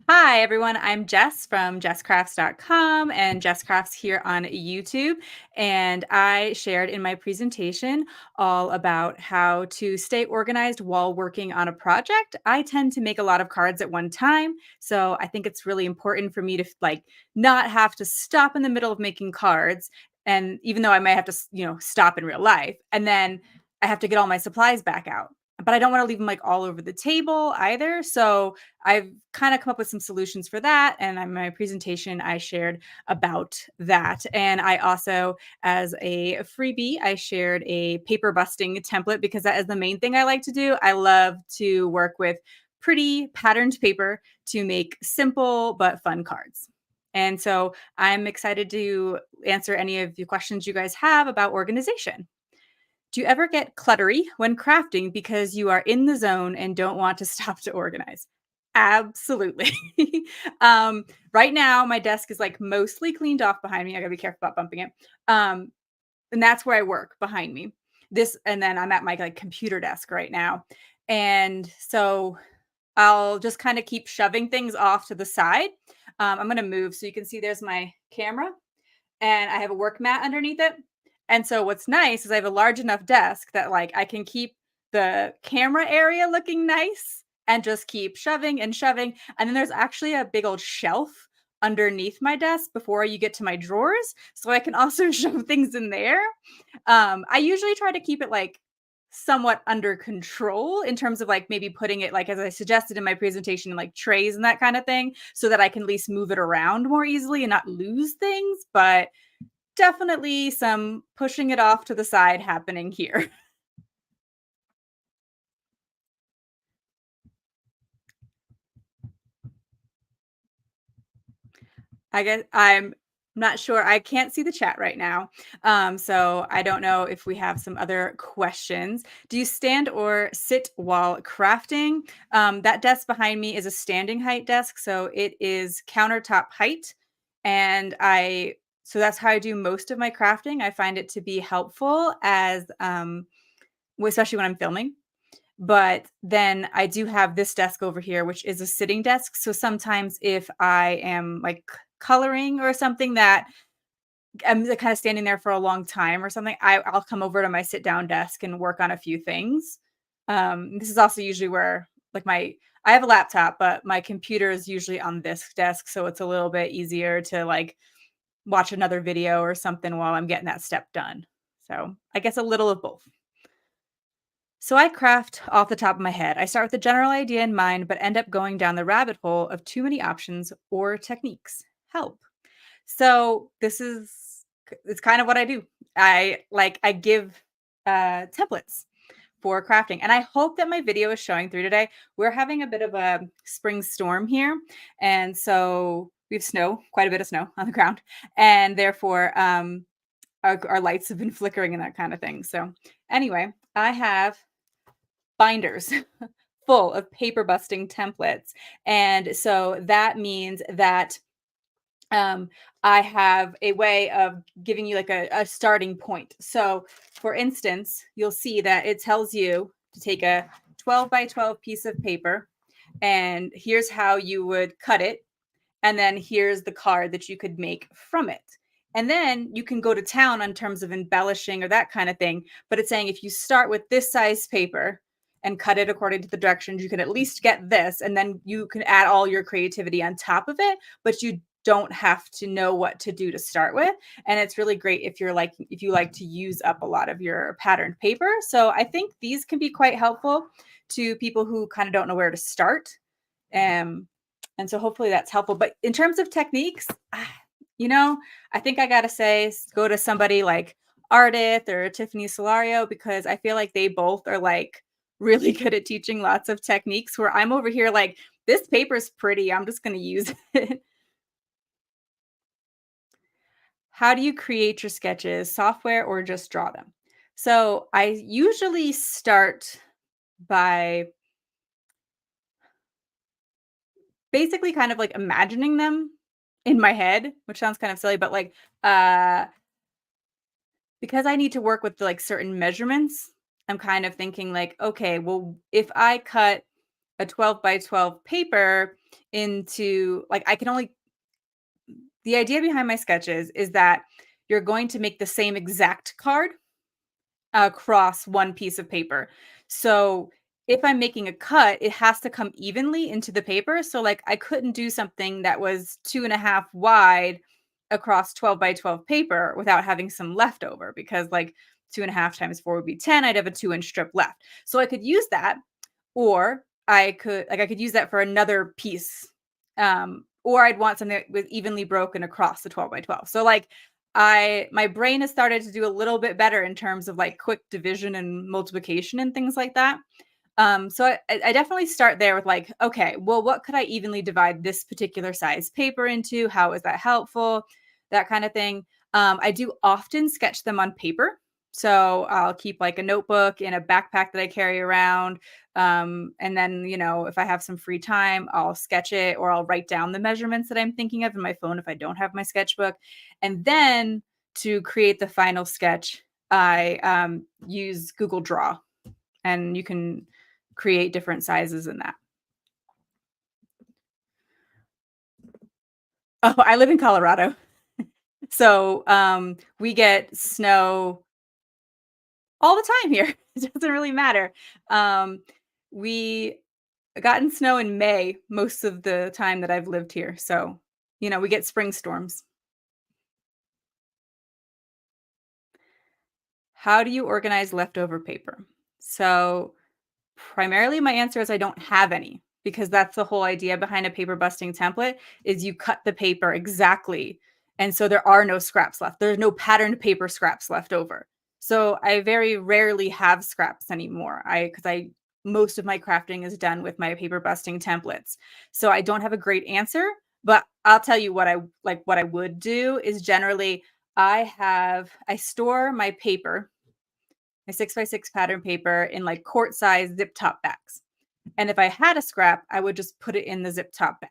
Hi, everyone. I'm Jess from jesscrafts.com and Jess Crafts here on YouTube. And I shared in my presentation all about how to stay organized while working on a project. I tend to make a lot of cards at one time. So I think it's really important for me to not have to stop in the middle of making cards. And even though I might have to, stop in real life, and then I have to get all my supplies back out. But I don't want to leave them like all over the table either. So I've kind of come up with some solutions for that. And in my presentation, I shared about that. And I also, as a freebie, I shared a paper busting template because that is the main thing I like to do. I love to work with pretty patterned paper to make simple but fun cards. And so I'm excited to answer any of the questions you guys have about organization. Do you ever get cluttery when crafting because you are in the zone and don't want to stop to organize? Absolutely. um, right now, my desk is like mostly cleaned off behind me. I gotta be careful about bumping it. Um, and that's where I work behind me. And then I'm at my like computer desk right now. And so I'll just kind of keep shoving things off to the side. I'm gonna move so you can see there's my camera and I have a work mat underneath it. And so what's nice is I have a large enough desk that like I can keep the camera area looking nice and just keep shoving and shoving. And then there's actually a big old shelf underneath my desk before you get to my drawers. So I can also shove things in there. I usually try to keep it like somewhat under control in terms of like maybe putting it like as I suggested in my presentation in like trays and that kind of thing so that I can at least move it around more easily and not lose things, but definitely some pushing it off to the side happening here. I guess I'm not sure. I can't see the chat right now. So I don't know if we have some other questions. Do you stand or sit while crafting? That desk behind me is a standing height desk. So it is countertop height. And so that's how I do most of my crafting. I find it to be helpful especially when I'm filming. But then I do have this desk over here, which is a sitting desk. So sometimes if I am like coloring or something that I'm kind of standing there for a long time or something, I'll come over to my sit down desk and work on a few things. This is also usually where like I have a laptop, but my computer is usually on this desk. So it's a little bit easier to like watch another video or something while I'm getting that step done. So I guess a little of both. So I craft off the top of my head. I start with the general idea in mind, but end up going down the rabbit hole of too many options or techniques. Help. So it's kind of what I do. I give templates for crafting. And I hope that my video is showing through today. We're having a bit of a spring storm here. And so we have snow, quite a bit of snow on the ground. And therefore, our lights have been flickering and that kind of thing. So anyway, I have binders full of paper busting templates. And so that means that um, I have a way of giving you like a starting point. So for instance, you'll see that it tells you to take a 12 by 12 piece of paper and here's how you would cut it. And then here's the card that you could make from it. And then you can go to town on terms of embellishing or that kind of thing. But it's saying if you start with this size paper and cut it according to the directions, you can at least get this. And then you can add all your creativity on top of it, but you don't have to know what to do to start with. And it's really great if you like to use up a lot of your patterned paper. So I think these can be quite helpful to people who kind of don't know where to start. Um, and so hopefully that's helpful. But in terms of techniques, you know, I think I gotta say, go to somebody like Ardith or Tiffany Solario because I feel like they both are like really good at teaching lots of techniques where I'm over here like, this paper's pretty. I'm just gonna use it. How do you create your sketches, software or just draw them? So I usually start by basically kind of like imagining them in my head, which sounds kind of silly, but like because I need to work with like certain measurements, I'm kind of thinking like, okay, well, if I cut a 12 by 12 paper into like I can only the idea behind my sketches is that you're going to make the same exact card across one piece of paper. So if I'm making a cut, it has to come evenly into the paper. So like I couldn't do something that was 2.5 wide across 12 by 12 paper without having some leftover because like 2.5 times 4 would be 10. I'd have a 2-inch strip left. So I could use that or I could use that for another piece. Or I'd want something that was evenly broken across the 12 by 12. So like my brain has started to do a little bit better in terms of like quick division and multiplication and things like that. So I definitely start there with like, okay, well, what could I evenly divide this particular size paper into? How is that helpful? That kind of thing. I do often sketch them on paper. So I'll keep like a notebook in a backpack that I carry around. And then, if I have some free time, I'll sketch it or I'll write down the measurements that I'm thinking of in my phone if I don't have my sketchbook. And then to create the final sketch, I use Google Draw and you can create different sizes in that. Oh, I live in Colorado. So, we get snow all the time here. It doesn't really matter. Um, we gotten snow in May most of the time that I've lived here. So, we get spring storms. How do you organize leftover paper? So, primarily my answer is I don't have any because that's the whole idea behind a paper busting template is you cut the paper exactly. And so there are no scraps left. There's no patterned paper scraps left over. So I very rarely have scraps anymore. I most of my crafting is done with my paper busting templates. So I don't have a great answer, but I'll tell you what I would do is generally I store my paper, my 6x6 pattern paper in like quart size zip top bags. And if I had a scrap, I would just put it in the zip top bag.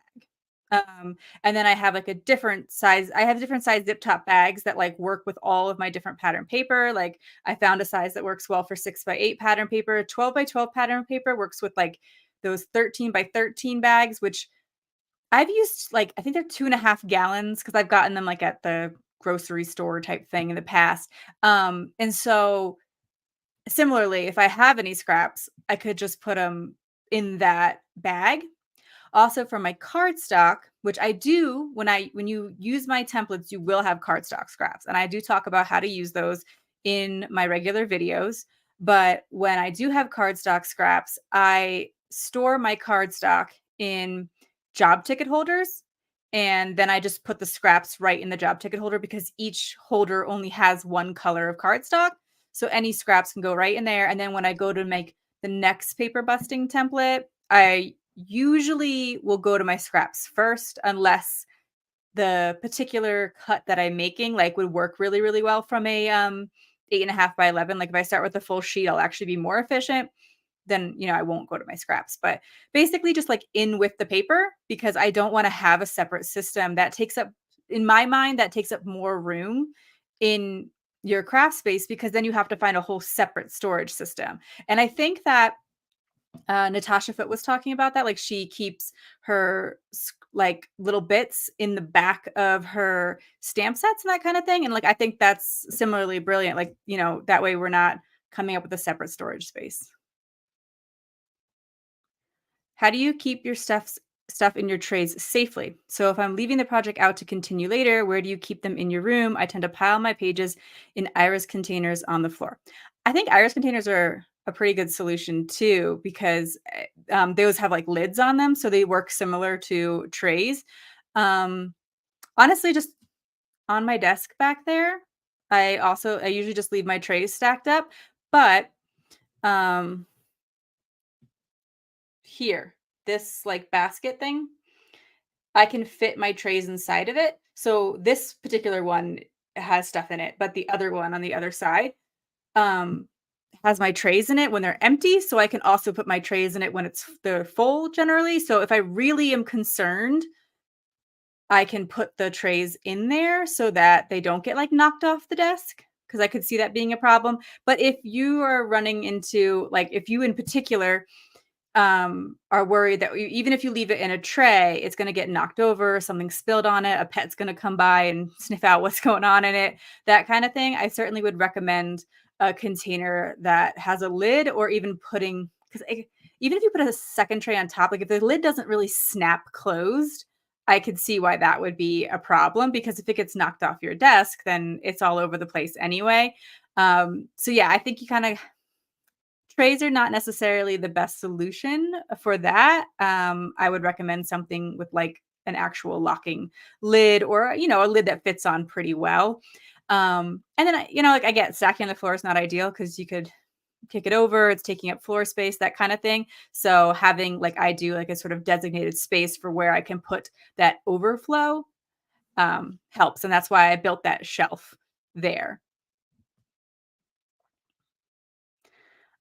And then I have like a different size. I have different size zip top bags that like work with all of my different pattern paper. Like I found a size that works well for 6x8 pattern paper. 12 by 12 pattern paper works with like those 13 by 13 bags, which I've used like, I think they're 2.5 gallons because I've gotten them like at the grocery store type thing in the past. And so similarly, if I have any scraps, I could just put them in that bag. Also for my cardstock, which I do when you use my templates, you will have cardstock scraps. And I do talk about how to use those in my regular videos. But when I do have cardstock scraps, I store my cardstock in job ticket holders. And then I just put the scraps right in the job ticket holder because each holder only has one color of cardstock. So any scraps can go right in there. And then when I go to make the next paper busting template, I usually will go to my scraps first unless the particular cut that I'm making like would work really, really well from a 8.5 by 11. Like if I start with the full sheet, I'll actually be more efficient. Then, I won't go to my scraps. But basically just like in with the paper because I don't want to have a separate system that takes up, in my mind, that takes up more room in your craft space because then you have to find a whole separate storage system. And I think that Natasha Foote was talking about that. Like she keeps her like little bits in the back of her stamp sets and that kind of thing. And like I think that's similarly brilliant. Like, that way we're not coming up with a separate storage space. How do you keep your stuff in your trays safely? So if I'm leaving the project out to continue later, where do you keep them in your room? I tend to pile my pages in iris containers on the floor. I think iris containers are a pretty good solution too because those have like lids on them, so they work similar to trays. Um, Honestly, just on my desk back there, I usually just leave my trays stacked up, but um, here, this like basket thing, I can fit my trays inside of it. So this particular one has stuff in it, but the other one on the other side um has my trays in it when they're empty. So I can also put my trays in it when they're full generally. So if I really am concerned, I can put the trays in there so that they don't get like knocked off the desk because I could see that being a problem. But if you are running into like if you in particular are worried that even if you leave it in a tray, it's going to get knocked over, something spilled on it, a pet's going to come by and sniff out what's going on in it, that kind of thing. I certainly would recommend a container that has a lid, or even putting, because even if you put a second tray on top, like if the lid doesn't really snap closed, I could see why that would be a problem, because if it gets knocked off your desk, then it's all over the place anyway. So yeah, I think you kind of, trays are not necessarily the best solution for that. I would recommend something with like an actual locking lid, or, a lid that fits on pretty well. And then, like, I get stacking on the floor is not ideal because you could kick it over, it's taking up floor space, that kind of thing. So having, like I do, like a sort of designated space for where I can put that overflow helps. And that's why I built that shelf there.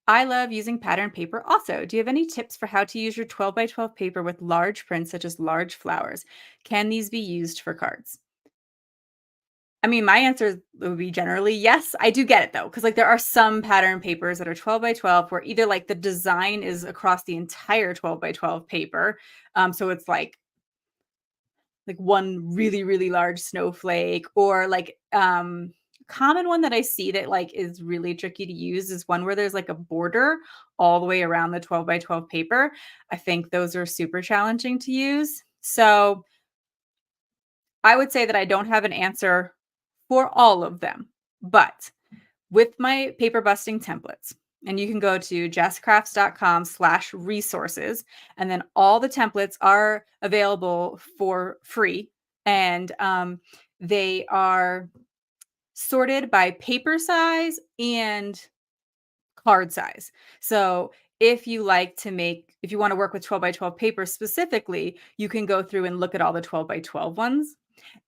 I love using pattern paper also. Do you have any tips for how to use your 12 by 12 paper with large prints, such as large flowers? Can these be used for cards? I mean, my answer would be generally yes. I do get it though, because like there are some pattern papers that are 12 by 12 where either like the design is across the entire 12 by 12 paper. So it's like one really, really large snowflake, or like common one that I see that like is really tricky to use is one where there's like a border all the way around the 12 by 12 paper. I think those are super challenging to use. So I would say that I don't have an answer for all of them, but with my paper busting templates, and you can go to jesscrafts.com/resources, and then all the templates are available for free. And they are sorted by paper size and card size. So if you want to work with 12 by 12 paper specifically, you can go through and look at all the 12 by 12 ones.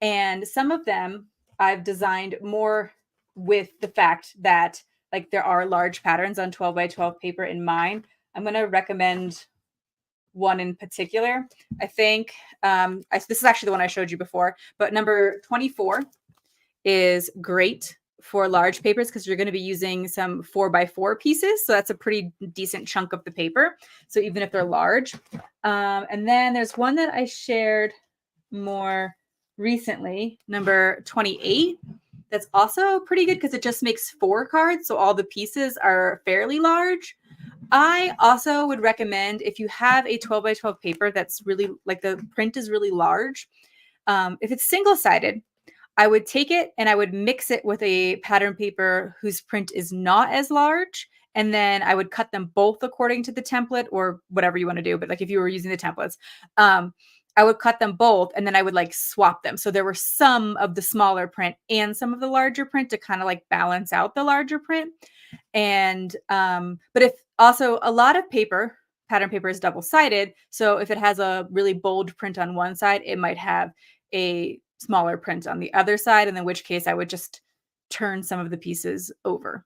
And some of them I've designed more with the fact that like there are large patterns on 12 by 12 paper in mind. I'm going to recommend one in particular. I think this is actually the one I showed you before, but number 24 is great for large papers because you're going to be using some 4 by 4 pieces. So that's a pretty decent chunk of the paper. So even if they're large. And then there's one that I shared more recently, number 28. That's also pretty good because it just makes 4 cards. So all the pieces are fairly large. I also would recommend, if you have a 12 by 12 paper that's really like the print is really large, if it's single sided, I would take it and I would mix it with a pattern paper whose print is not as large. And then I would cut them both according to the template, or whatever you want to do. But like if you were using the templates, I would cut them both and then I would like swap them. So there were some of the smaller print and some of the larger print to kind of like balance out the larger print. And but if also a lot of pattern paper is double sided. So if it has a really bold print on one side, it might have a smaller print on the other side, and in which case I would just turn some of the pieces over.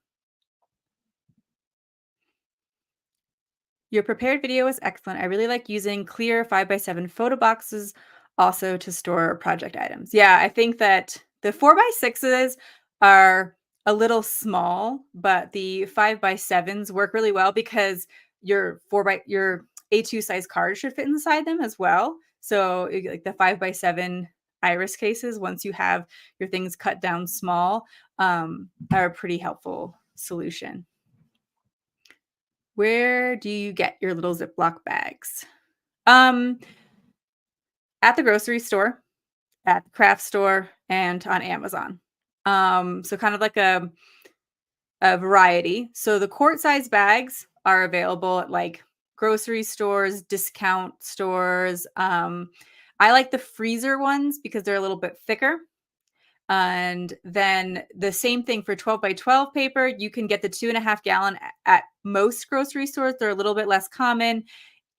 Your prepared video was excellent. I really like using clear 5 by 7 photo boxes also to store project items. Yeah, I think that the 4 by 6s are a little small, but the 5 by 7s work really well because your A2 size card should fit inside them as well. So like the 5 by 7 iris cases, once you have your things cut down small, are a pretty helpful solution. Where do you get your little Ziploc bags? Um, at the grocery store, at the craft store, and on Amazon. So kind of like a variety. So the quart size bags are available at like grocery stores, discount stores. I like the freezer ones because they're a little bit thicker. And then the same thing for 12 by 12 paper. You can get the 2.5 gallon at most grocery stores. They're a little bit less common.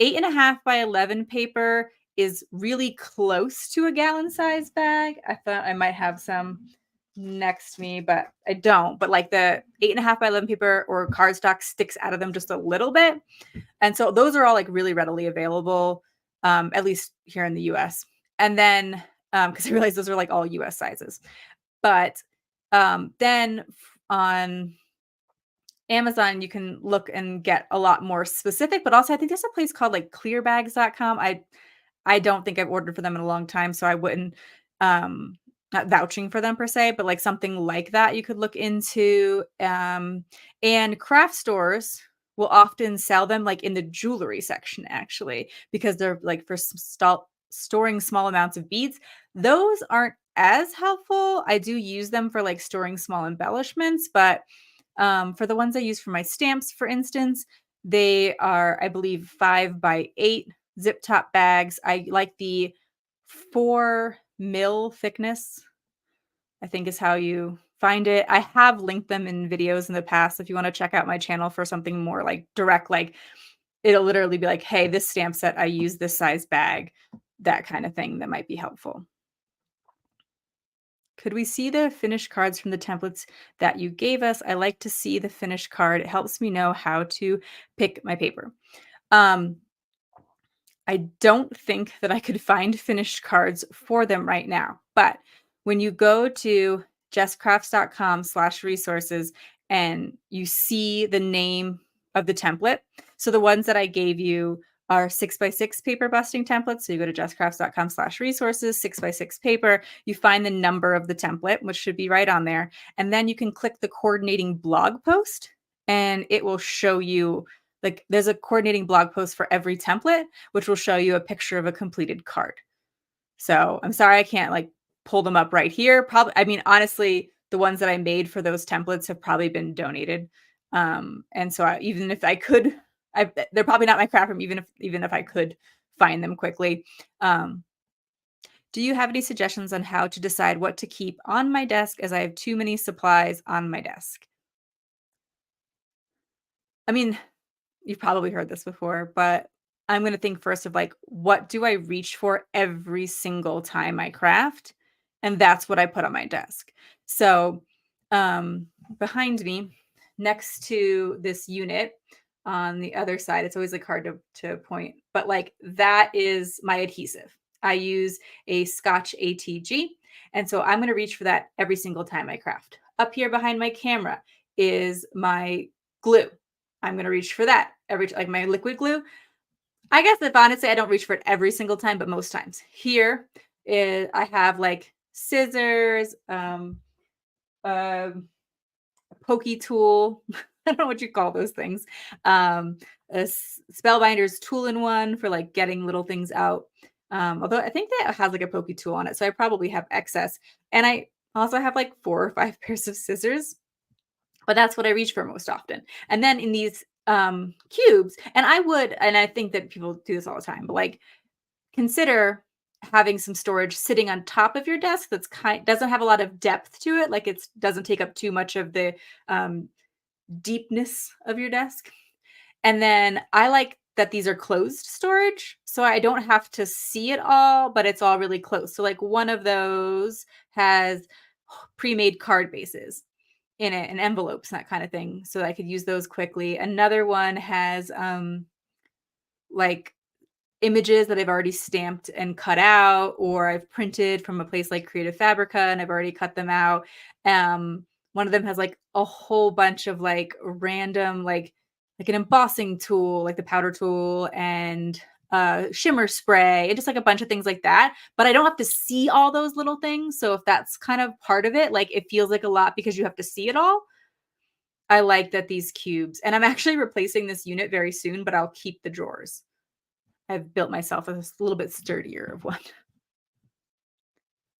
8.5 by 11 paper is really close to a gallon size bag. I thought I might have some next to me, but I don't. But like the 8.5 by 11 paper or cardstock sticks out of them just a little bit. And so those are all like really readily available, at least here in the US. And then, because I realized those are like all US sizes. But then on Amazon, you can look and get a lot more specific, but also I think there's a place called like clearbags.com. I don't think I've ordered for them in a long time, so I wouldn't um not vouching for them per se, but like something like that you could look into. And craft stores will often sell them like in the jewelry section actually, because they're like for storing small amounts of beads. Those aren't as helpful. I do use them for like storing small embellishments, but for the ones I use for my stamps, for instance, they are, I believe, 5 by 8 zip top bags. I like the 4 mil thickness, I think is how you find it. I have linked them in videos in the past if you want to check out my channel for something more like direct, like it'll literally be like, hey, this stamp set, I use this size bag, that kind of thing that might be helpful. Could we see the finished cards from the templates that you gave us? I like to see the finished card. It helps me know how to pick my paper. Um, I don't think that I could find finished cards for them right now. But when you go to jesscrafts.com/resources and you see the name of the template, so the ones that I gave you are 6 by 6 paper busting templates. So you go to jesscrafts.com/resources, 6 by 6 paper, you find the number of the template, which should be right on there. And then you can click the coordinating blog post and it will show you like there's a coordinating blog post for every template, which will show you a picture of a completed card. So I'm sorry I can't like pull them up right here. Probably, I mean, honestly, the ones that I made for those templates have probably been donated. And so even if I could, they're probably not my craft room, even if I could find them quickly. Um, do you have any suggestions on how to decide what to keep on my desk as I have too many supplies on my desk? I mean, you've probably heard this before, but I'm gonna think first of like, what do I reach for every single time I craft? And that's what I put on my desk. So, um, behind me, next to this unit on the other side, it's always like hard to point, but like that is my adhesive. I use a Scotch ATG, and so I'm gonna reach for that every single time I craft. Up here behind my camera is my glue. I'm gonna reach for that every like my liquid glue. I guess if honestly, I don't reach for it every single time, but most times. Here is I have like scissors, um, a pokey tool. I don't know what you call those things. A spellbinder's tool in one for like getting little things out. Although I think that has like a pokey tool on it, so I probably have excess. And I also have like 4 or 5 pairs of scissors, but that's what I reach for most often. And then in these cubes, and I think that people do this all the time, but like consider having some storage sitting on top of your desk that's kind doesn't have a lot of depth to it, like it doesn't take up too much of the um deepness of your desk. And then I like that these are closed storage, so I don't have to see it all, but it's all really close. So like one of those has pre-made card bases in it and envelopes, that kind of thing. So I could use those quickly. Another one has like images that I've already stamped and cut out, or I've printed from a place like Creative Fabrica and I've already cut them out. One of them has like a whole bunch of like random like an embossing tool, like the powder tool, and shimmer spray, and just like a bunch of things like that. But I don't have to see all those little things. So if that's kind of part of it, like it feels like a lot because you have to see it all. I like that these cubes, and I'm actually replacing this unit very soon, but I'll keep the drawers. I've built myself a little bit sturdier of one.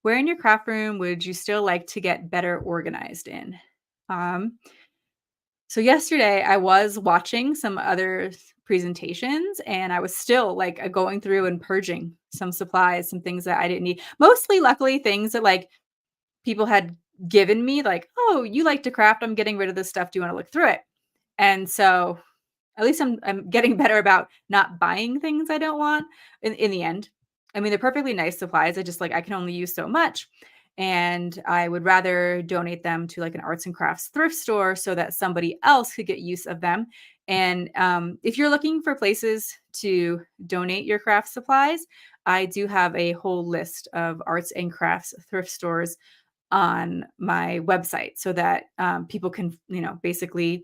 Where in your craft room would you still like to get better organized in? Um, so yesterday I was watching some other presentations and I was still like going through and purging some supplies, some things that I didn't need. Mostly luckily things that like people had given me like, "Oh, you like to craft, I'm getting rid of this stuff. Do you want to look through it?" And so at least I'm getting better about not buying things I don't want in the end. I mean, they're perfectly nice supplies. I just like I can only use so much. And I would rather donate them to like an arts and crafts thrift store so that somebody else could get use of them. And if you're looking for places to donate your craft supplies, I do have a whole list of arts and crafts thrift stores on my website so that people can, basically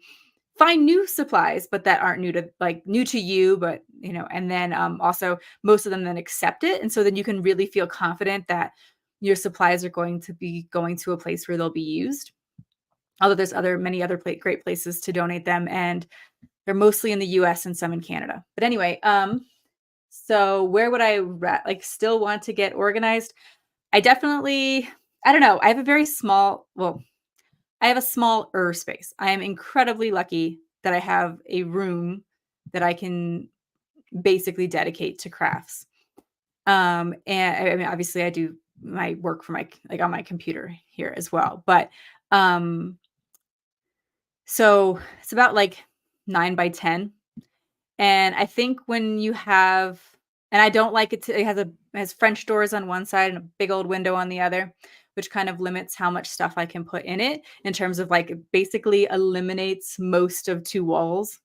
find new supplies, but that aren't new to you, but, and then, also most of them then accept it, and so then you can really feel confident that your supplies are going to be going to a place where they'll be used. Although there's many other great places to donate them, and they're mostly in the US and some in Canada. But anyway, so where would still want to get organized? I definitely I don't know, I have a very small well, I have a smaller space. I am incredibly lucky that I have a room that I can basically dedicate to crafts. And I mean, obviously I do my work for on my computer here as well. But um, so it's about like 9 by 10. And I think when you have, and I don't like it it has French doors on one side and a big old window on the other, which kind of limits how much stuff I can put in it in terms of like it basically eliminates most of two walls.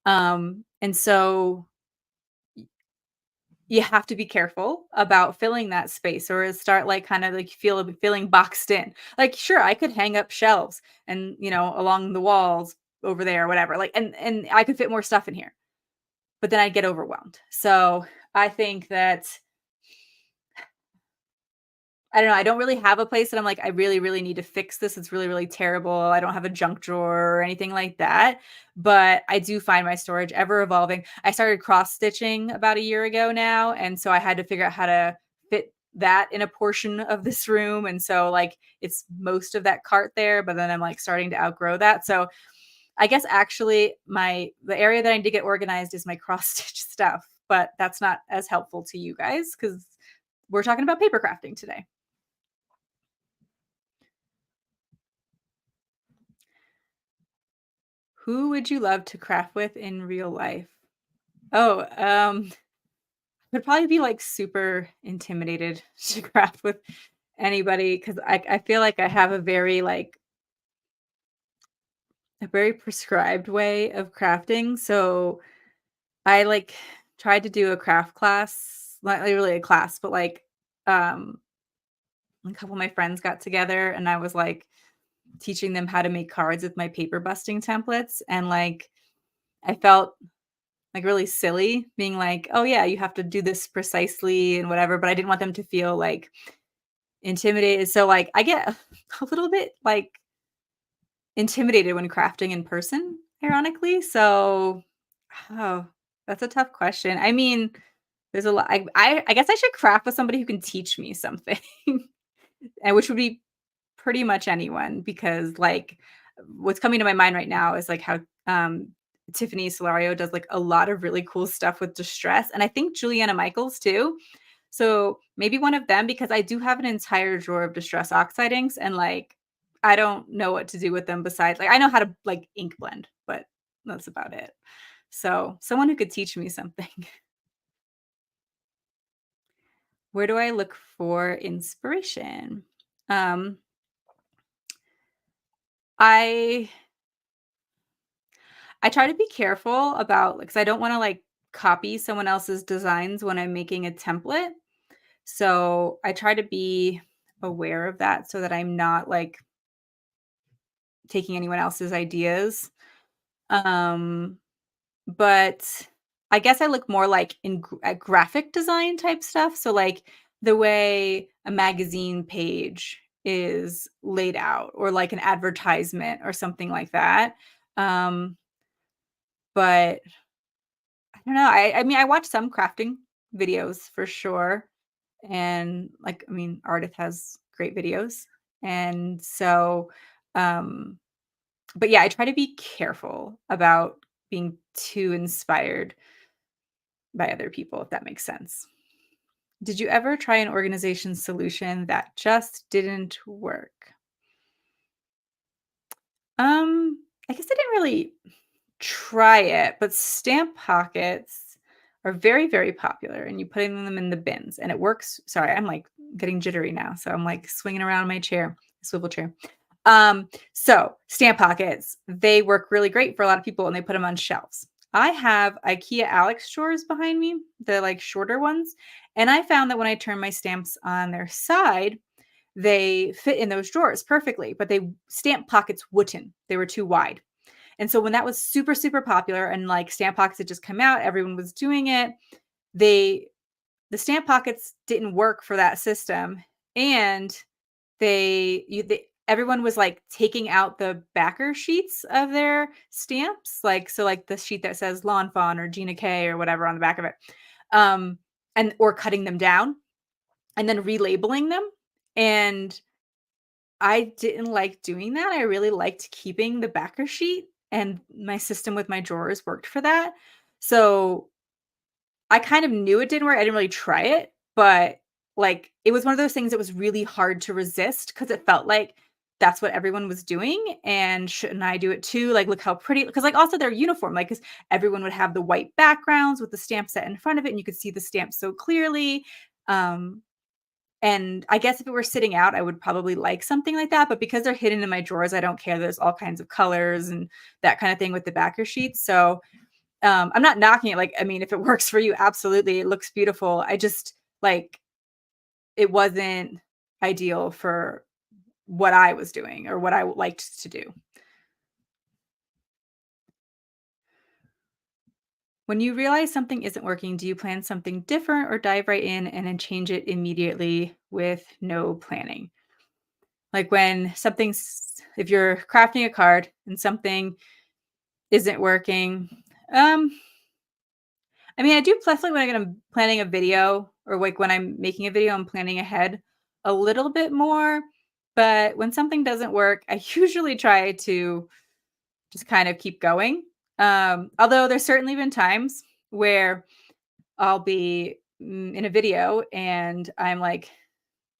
And so you have to be careful about filling that space or start like kind of like feeling boxed in. Like, sure, I could hang up shelves and along the walls over there or whatever. Like and I could fit more stuff in here, but then I'd get overwhelmed. So I think that I don't know, I don't really have a place that I'm like, I really, really need to fix this. It's really, really terrible. I don't have a junk drawer or anything like that. But I do find my storage ever evolving. I started cross stitching about a year ago now. And so I had to figure out how to fit that in a portion of this room. And so like it's most of that cart there, but then I'm like starting to outgrow that. So I guess actually the area that I need to get organized is my cross stitch stuff, but that's not as helpful to you guys because we're talking about paper crafting today. Who would you love to craft with in real life? Oh, would probably be like super intimidated to craft with anybody because I feel like I have a very prescribed way of crafting. So I like tried to do a craft class, not really a class, but like um a couple of my friends got together and I was like teaching them how to make cards with my paper busting templates. And like I felt like really silly being like, "Oh yeah, you have to do this precisely and whatever," but I didn't want them to feel like intimidated. So like I get a little bit like intimidated when crafting in person, ironically. So oh, that's a tough question. I mean, there's a lot I guess I should craft with somebody who can teach me something, and which would be pretty much anyone because, like, what's coming to my mind right now is, like, how, Tiffany Solario does, like, a lot of really cool stuff with distress, and I think Juliana Michaels too. So, maybe one of them because I do have an entire drawer of distress oxide inks and, like, I don't know what to do with them besides I know how to, like, ink blend, but that's about it. So, someone who could teach me something. Where do I look for inspiration? Um, I I try to be careful about because I don't wanna, like, copy someone else's designs when I'm making a template. So, I try to be aware of that so that I'm not, like, taking anyone else's ideas. Um, but I guess I look more, like, at graphic design type stuff. So, like, the way a magazine page is laid out or, like, an advertisement or something like that. Um, but I don't know. I mean, I watch some crafting videos for sure, and, like, I mean, Ardith has great videos, and so, um but yeah, I try to be careful about being too inspired by other people, if that makes sense. Did you ever try an organization solution that just didn't work? I guess I didn't really try it, but stamp pockets are very, very popular, and you putting them in the bins, and it works. Sorry, I'm like getting jittery now, so I'm like swinging around my chair, swivel chair. So stamp pockets, they work really great for a lot of people, and they put them on shelves. I have IKEA Alex drawers behind me, the like shorter ones, and I found that when I turn my stamps on their side, they fit in those drawers perfectly, but they stamp pockets wouldn't. They were too wide. And so when that was super, super popular and like stamp pockets had just come out, everyone was doing it. They the stamp pockets didn't work for that system, and everyone was like taking out the backer sheets of their stamps, like so like the sheet that says Lawn Fawn or Gina K or whatever on the back of it, um, and or cutting them down and then relabeling them. And I didn't like doing that. I really liked keeping the backer sheet, and my system with my drawers worked for that. So I kind of knew it didn't work. I didn't really try it, but, like, it was one of those things that was really hard to resist because it felt like that's what everyone was doing, and shouldn't I do it too? Like, look how pretty, because like, also their uniform, like, because everyone would have the white backgrounds with the stamp set in front of it, and you could see the stamp so clearly, um, and I guess if it were sitting out, I would probably like something like that, but because they're hidden in my drawers, I don't care. There's all kinds of colors and that kinda thing with the backer sheets, so I'm not knocking it, like, I mean, if it works for you, absolutely, it looks beautiful. I just, like, it wasn't ideal for what I was doing or what I liked to do. When you realize something isn't working, do you plan something different or dive right in and then change it immediately with no planning? Like, when if you're crafting a card and something isn't working, um I mean, I do definitely when I'm planning a video or like when I'm making a video, I'm planning ahead a little bit more. But when something doesn't work, I usually try to just kind of keep going. Although there's certainly been times where I'll be in a video and I'm like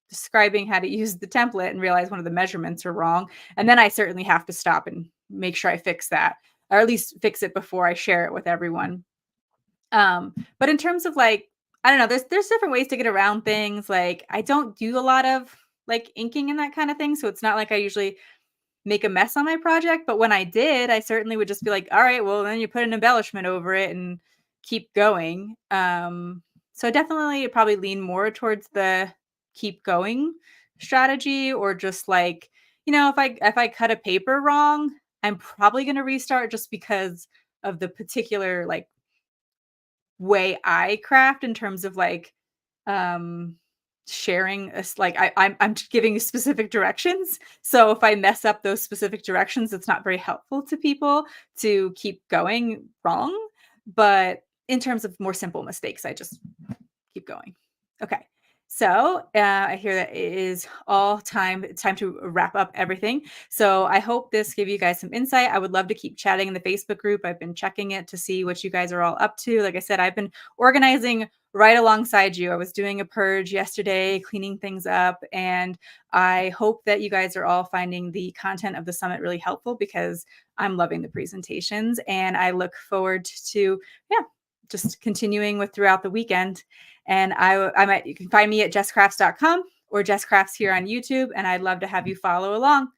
describing how to use the template and realize one of the measurements are wrong. And then I certainly have to stop and make sure I fix that, or at least fix it before I share it with everyone. But in terms of like, I don't know, there's different ways to get around things. Like I don't do a lot of like inking and that kind of thing. So it's not like I usually make a mess on my project. But when I did, I certainly would just be like, all right, well, then you put an embellishment over it and keep going. So I definitely probably lean more towards the keep going strategy, or just like, if I cut a paper wrong, I'm probably gonna restart just because of the particular like way I craft in terms of like um sharing like I'm just giving specific directions. So if I mess up those specific directions, it's not very helpful to people to keep going wrong. But in terms of more simple mistakes, I just keep going. Okay. So I hear that it is all time. It's time to wrap up everything. So I hope this gave you guys some insight. I would love to keep chatting in the Facebook group. I've been checking it to see what you guys are all up to. Like I said, I've been organizing right alongside you. I was doing a purge yesterday, cleaning things up, and I hope that you guys are all finding the content of the summit really helpful, because I'm loving the presentations and I look forward to, yeah, just continuing with throughout the weekend. And you can find me at jesscrafts.com or Jess Crafts here on YouTube. And I'd love to have you follow along.